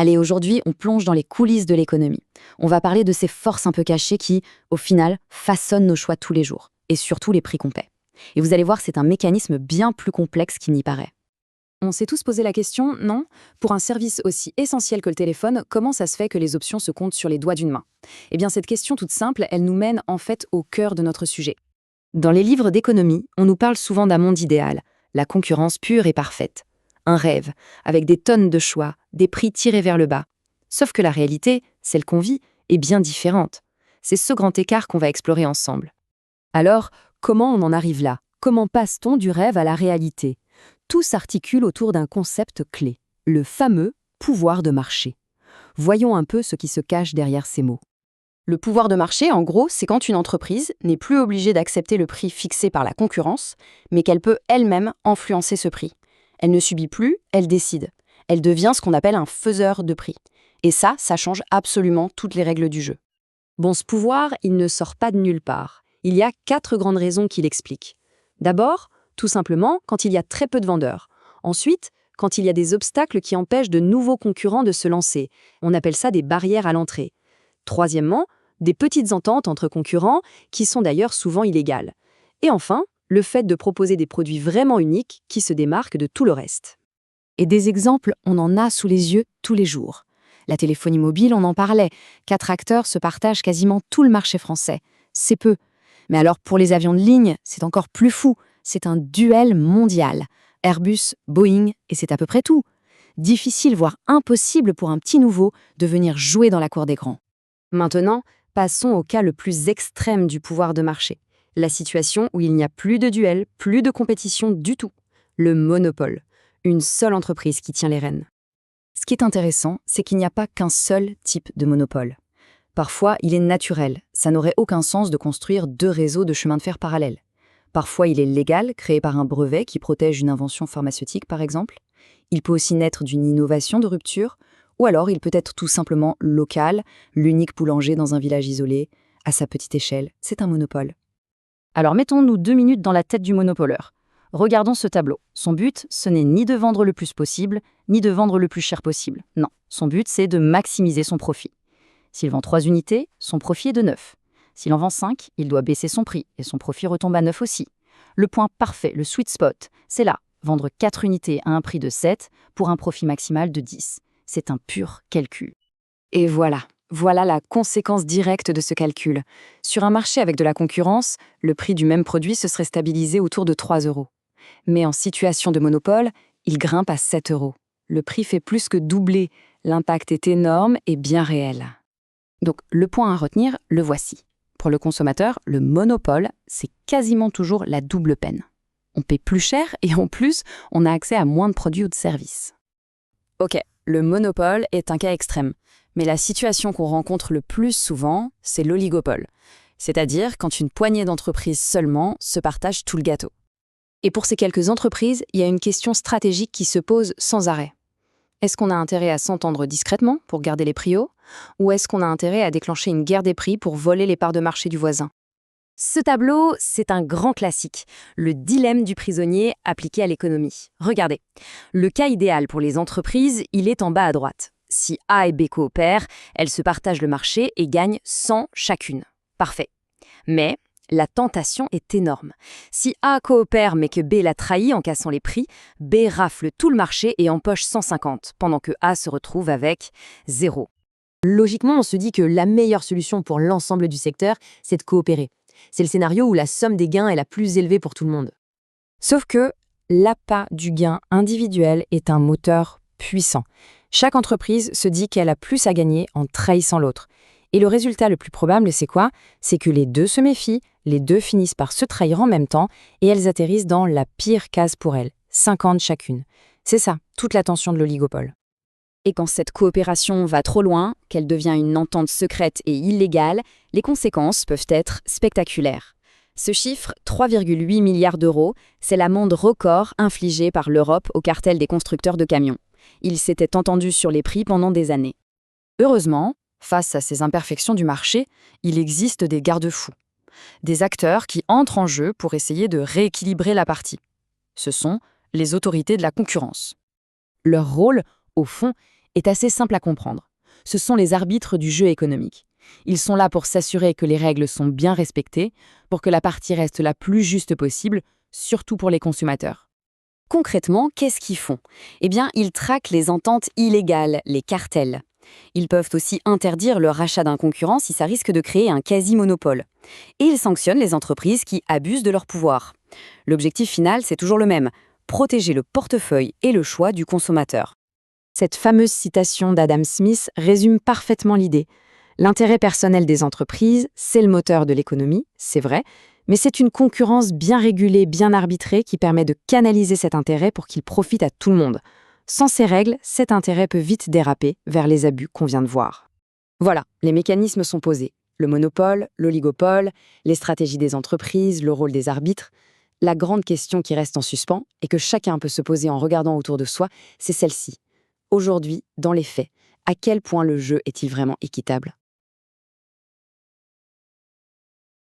Allez, aujourd'hui, on plonge dans les coulisses de l'économie. On va parler de ces forces un peu cachées qui, au final, façonnent nos choix tous les jours, et surtout les prix qu'on paie. Et vous allez voir, c'est un mécanisme bien plus complexe qu'il n'y paraît. On s'est tous posé la question, non? Pour un service aussi essentiel que le téléphone, comment ça se fait que les options se comptent sur les doigts d'une main? Eh bien, cette question toute simple, elle nous mène en fait au cœur de notre sujet. Dans les livres d'économie, on nous parle souvent d'un monde idéal, la concurrence pure et parfaite. Un rêve, avec des tonnes de choix, des prix tirés vers le bas. Sauf que la réalité, celle qu'on vit, est bien différente. C'est ce grand écart qu'on va explorer ensemble. Alors, comment on en arrive là? Comment passe-t-on du rêve à la réalité? Tout s'articule autour d'un concept clé, le fameux pouvoir de marché. Voyons un peu ce qui se cache derrière ces mots. Le pouvoir de marché, en gros, c'est quand une entreprise n'est plus obligée d'accepter le prix fixé par la concurrence, mais qu'elle peut elle-même influencer ce prix. Elle ne subit plus, elle décide. Elle devient ce qu'on appelle un faiseur de prix. Et ça change absolument toutes les règles du jeu. Bon, ce pouvoir, il ne sort pas de nulle part. Il y a 4 grandes raisons qui l'expliquent. D'abord, tout simplement, quand il y a très peu de vendeurs. Ensuite, quand il y a des obstacles qui empêchent de nouveaux concurrents de se lancer. On appelle ça des barrières à l'entrée. Troisièmement, des petites ententes entre concurrents qui sont d'ailleurs souvent illégales. Et enfin, le fait de proposer des produits vraiment uniques qui se démarquent de tout le reste. Et des exemples, on en a sous les yeux tous les jours. La téléphonie mobile, on en parlait. 4 acteurs se partagent quasiment tout le marché français. C'est peu. Mais alors pour les avions de ligne, c'est encore plus fou. C'est un duel mondial. Airbus, Boeing, et c'est à peu près tout. Difficile, voire impossible pour un petit nouveau de venir jouer dans la cour des grands. Maintenant, passons au cas le plus extrême du pouvoir de marché. La situation où il n'y a plus de duel, plus de compétition du tout. Le monopole. Une seule entreprise qui tient les rênes. Ce qui est intéressant, c'est qu'il n'y a pas qu'un seul type de monopole. Parfois, il est naturel. Ça n'aurait aucun sens de construire 2 réseaux de chemins de fer parallèles. Parfois, il est légal, créé par un brevet qui protège une invention pharmaceutique, par exemple. Il peut aussi naître d'une innovation de rupture, ou alors il peut être tout simplement local, l'unique boulanger dans un village isolé, à sa petite échelle. C'est un monopole. Alors mettons-nous 2 minutes dans la tête du monopoleur. Regardons ce tableau. Son but, ce n'est ni de vendre le plus possible, ni de vendre le plus cher possible. Non, son but, c'est de maximiser son profit. S'il vend 3 unités, son profit est de 9. S'il en vend 5, il doit baisser son prix, et son profit retombe à 9 aussi. Le point parfait, le sweet spot, c'est là, vendre 4 unités à un prix de 7 pour un profit maximal de 10. C'est un pur calcul. Et voilà la conséquence directe de ce calcul. Sur un marché avec de la concurrence, le prix du même produit se serait stabilisé autour de 3 €. Mais en situation de monopole, il grimpe à 7 €. Le prix fait plus que doubler. L'impact est énorme et bien réel. Donc, le point à retenir, le voici. Pour le consommateur, le monopole, c'est quasiment toujours la double peine. On paie plus cher et en plus, on a accès à moins de produits ou de services. Ok, le monopole est un cas extrême. Mais la situation qu'on rencontre le plus souvent, c'est l'oligopole. C'est-à-dire quand une poignée d'entreprises seulement se partagent tout le gâteau. Et pour ces quelques entreprises, il y a une question stratégique qui se pose sans arrêt. Est-ce qu'on a intérêt à s'entendre discrètement pour garder les prix hauts, ou est-ce qu'on a intérêt à déclencher une guerre des prix pour voler les parts de marché du voisin? Ce tableau, c'est un grand classique, le dilemme du prisonnier appliqué à l'économie. Regardez, le cas idéal pour les entreprises, il est en bas à droite. Si A et B coopèrent, elles se partagent le marché et gagnent 100 chacune. Parfait. Mais la tentation est énorme. Si A coopère mais que B la trahit en cassant les prix, B rafle tout le marché et empoche 150, pendant que A se retrouve avec 0. Logiquement, on se dit que la meilleure solution pour l'ensemble du secteur, c'est de coopérer. C'est le scénario où la somme des gains est la plus élevée pour tout le monde. Sauf que l'appât du gain individuel est un moteur puissant. Chaque entreprise se dit qu'elle a plus à gagner en trahissant l'autre. Et le résultat le plus probable, c'est quoi? C'est que les deux se méfient, les deux finissent par se trahir en même temps et elles atterrissent dans la pire case pour elles, 50 chacune. C'est ça, toute la tension de l'oligopole. Et quand cette coopération va trop loin, qu'elle devient une entente secrète et illégale, les conséquences peuvent être spectaculaires. Ce chiffre, 3,8 milliards d'euros, c'est l'amende record infligée par l'Europe au cartel des constructeurs de camions. Ils s'étaient entendus sur les prix pendant des années. Heureusement, face à ces imperfections du marché, il existe des garde-fous. Des acteurs qui entrent en jeu pour essayer de rééquilibrer la partie. Ce sont les autorités de la concurrence. Leur rôle, au fond, est assez simple à comprendre. Ce sont les arbitres du jeu économique. Ils sont là pour s'assurer que les règles sont bien respectées, pour que la partie reste la plus juste possible, surtout pour les consommateurs. Concrètement, qu'est-ce qu'ils font? Eh bien, ils traquent les ententes illégales, les cartels. Ils peuvent aussi interdire le rachat d'un concurrent si ça risque de créer un quasi-monopole. Et ils sanctionnent les entreprises qui abusent de leur pouvoir. L'objectif final, c'est toujours le même, protéger le portefeuille et le choix du consommateur. Cette fameuse citation d'Adam Smith résume parfaitement l'idée. L'intérêt personnel des entreprises, c'est le moteur de l'économie, c'est vrai, mais c'est une concurrence bien régulée, bien arbitrée qui permet de canaliser cet intérêt pour qu'il profite à tout le monde. Sans ces règles, cet intérêt peut vite déraper vers les abus qu'on vient de voir. Voilà, les mécanismes sont posés. Le monopole, l'oligopole, les stratégies des entreprises, le rôle des arbitres. La grande question qui reste en suspens et que chacun peut se poser en regardant autour de soi, c'est celle-ci. Aujourd'hui, dans les faits, à quel point le jeu est-il vraiment équitable ?